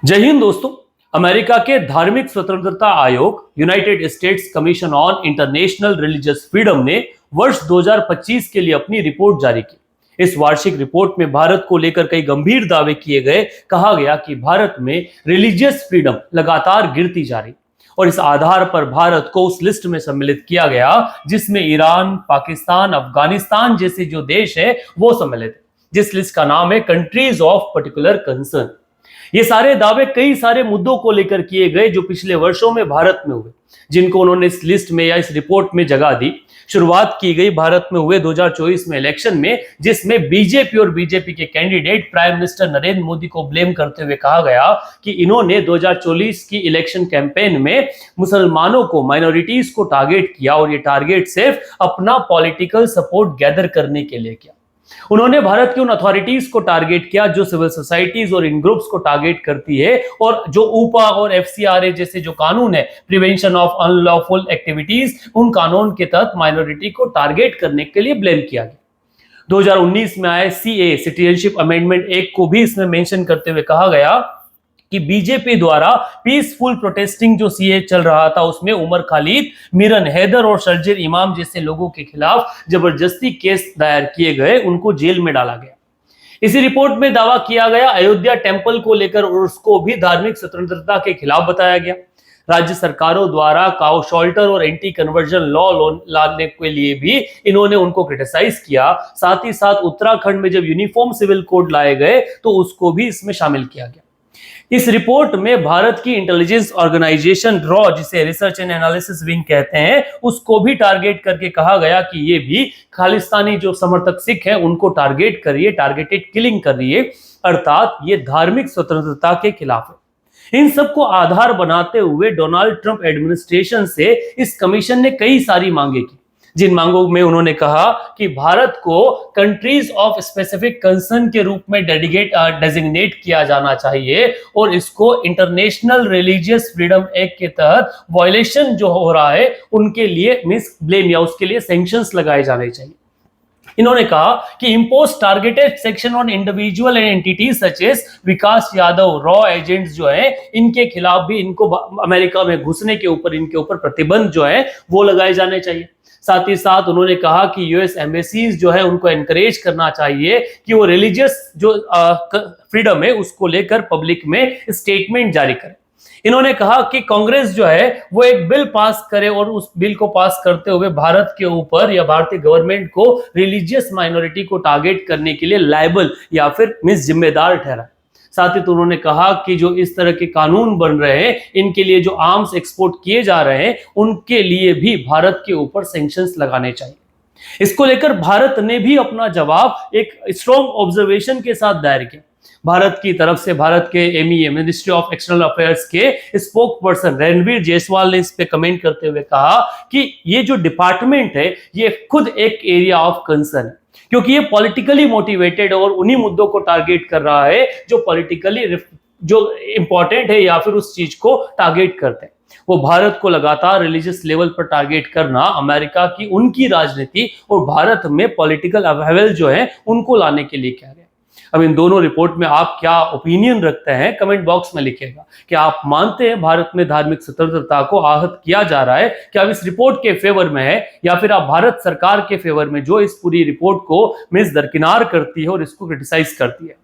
जय हिंद दोस्तों। अमेरिका के धार्मिक स्वतंत्रता आयोग United states commission on international religious freedom ने वर्ष 2025 के लिए अपनी रिपोर्ट जारी की। इस वार्षिक रिपोर्ट में भारत को लेकर कई गंभीर दावे किए गए। कहा गया कि भारत में रिलीजियस फ्रीडम लगातार गिरती जा रही और इस आधार पर भारत को उस लिस्ट में सम्मिलित किया गया जिसमें ईरान, पाकिस्तान, अफगानिस्तान जैसे जो देश है वो सम्मिलित है, जिस लिस्ट का नाम है कंट्रीज ऑफ पर्टिकुलर कंसर्न। ये सारे दावे कई सारे मुद्दों को लेकर किए गए जो पिछले वर्षों में भारत में हुए, जिनको उन्होंने इस लिस्ट में या इस रिपोर्ट में जगह दी। शुरुआत की गई भारत में हुए 2024 में इलेक्शन में, जिसमें बीजेपी और बीजेपी के candidate prime minister Narendra Modi को ब्लेम करते हुए कहा गया कि इन्होंने 2024 की इलेक्शन कैंपेन में मुसलमानों को, माइनॉरिटीज को टारगेट किया और ये टारगेट सिर्फ अपना पॉलिटिकल सपोर्ट गैदर करने के लिए किया। उन्होंने भारत की उन अथॉरिटीज को टारगेट किया जो सिविल सोसाइटीज और इन ग्रुप्स को टारगेट करती है और जो ऊपा और एफसीआरए जैसे जो कानून है, प्रिवेंशन ऑफ अनलॉफुल एक्टिविटीज, उन कानून के तहत माइनॉरिटी को टारगेट करने के लिए ब्लेम किया गया। 2019 में आए सीए सिटीजनशिप अमेंडमेंट एक्ट को भी इसमें मेंशन करते हुए कहा गया कि बीजेपी द्वारा पीसफुल प्रोटेस्टिंग जो सीए चल रहा था उसमें उमर खालिद, मिरन हैदर और शर्जील इमाम जैसे लोगों के खिलाफ जबरदस्ती केस दायर किए गए, उनको जेल में डाला गया। इसी रिपोर्ट में दावा किया गया अयोध्या टेंपल को लेकर और उसको भी धार्मिक स्वतंत्रता के खिलाफ बताया गया। राज्य सरकारों द्वारा काउ शॉल्टर और एंटी कन्वर्जन लॉ लाने के लिए भी इन्होंने उनको क्रिटिसाइज किया। साथ ही साथ उत्तराखंड में जब यूनिफॉर्म सिविल कोड लाए गए तो उसको भी इसमें शामिल किया गया। इस रिपोर्ट में भारत की इंटेलिजेंस ऑर्गेनाइजेशन रॉ, जिसे रिसर्च एंड एनालिसिस विंग कहते हैं, उसको भी टारगेट करके कहा गया कि ये भी खालिस्तानी जो समर्थक सिख हैं उनको टारगेट कर रही है, टारगेटेड किलिंग कर रही है, अर्थात ये धार्मिक स्वतंत्रता के खिलाफ है। इन सबको आधार बनाते हुए डोनाल्ड ट्रंप एडमिनिस्ट्रेशन से इस कमीशन ने कई सारी मांगे की, जिन मांगों में उन्होंने कहा कि भारत को कंट्रीज ऑफ स्पेसिफिक कंसर्न के रूप में डेजिग्नेट किया जाना चाहिए और इसको इंटरनेशनल रिलीजियस फ्रीडम एक्ट के तहत वायलेशन जो हो रहा है उनके लिए मिस ब्लेम या उसके लिए सैंक्शंस लगाए जाने चाहिए। इन्होंने कहा कि impose targeted section on individual and entities such as Vikas Yadav, रॉ एजेंट्स जो है, इनके खिलाफ भी इनको अमेरिका में घुसने के ऊपर इनके ऊपर प्रतिबंध जो है वो लगाए जाने चाहिए। साथ ही साथ उन्होंने कहा कि यूएस एम्बेसीज जो है उनको एनकरेज करना चाहिए कि वो रिलीजियस जो फ्रीडम है उसको लेकर पब्लिक में स्टेटमेंट जारी करें। इन्होंने कहा कि कांग्रेस जो है वो एक बिल पास करे और उस बिल को पास करते हुए भारत के ऊपर या भारतीय गवर्नमेंट को रिलीजियस माइनॉरिटी को टारगेट करने के लिए लायबल या फिर मिस जिम्मेदार ठहराए। साथ ही तो उन्होंने कहा कि जो इस तरह के कानून बन रहे हैं, इनके लिए जो आर्म्स एक्सपोर्ट किए जा रहे हैं उनके लिए भी भारत के ऊपर सैंक्शंस लगाने चाहिए। इसको लेकर भारत ने भी अपना जवाब एक स्ट्रॉन्ग ऑब्जर्वेशन के साथ दायर किया। भारत की तरफ से भारत के MEA ministry of external affairs के स्पोक पर्सन रणवीर जायसवाल ने इस पे कमेंट करते हुए कहा कि ये जो डिपार्टमेंट है ये खुद एक एरिया ऑफ कंसर्न है, क्योंकि ये पॉलिटिकली मोटिवेटेड और उन्हीं मुद्दों को टारगेट कर रहा है जो पॉलिटिकली जो इंपॉर्टेंट है या फिर उस चीज को टारगेट करते हैं। वो भारत को लगातार रिलीजियस लेवल पर टारगेट करना अमेरिका की उनकी राजनीति और भारत में पॉलिटिकल अपहेवल जो है उनको लाने के लिए कह रहे हैं। अब इन दोनों रिपोर्ट में आप क्या ओपिनियन रखते हैं, कमेंट बॉक्स में लिखिएगा। क्या आप मानते हैं भारत में धार्मिक स्वतंत्रता को आहत किया जा रहा है? क्या आप इस रिपोर्ट के फेवर में है या फिर आप भारत सरकार के फेवर में जो इस पूरी रिपोर्ट को मिस दरकिनार करती है और इसको क्रिटिसाइज करती है?